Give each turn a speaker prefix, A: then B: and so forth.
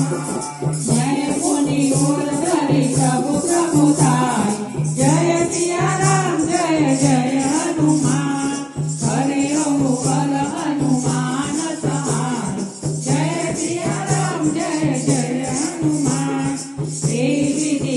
A: जय मुनि और धरी प्रभु प्रभु थाय जय सिया राम जय जय हनुमान हरे हो बल हनुमान सहाय जय सिया राम जय जय हनुमान देवी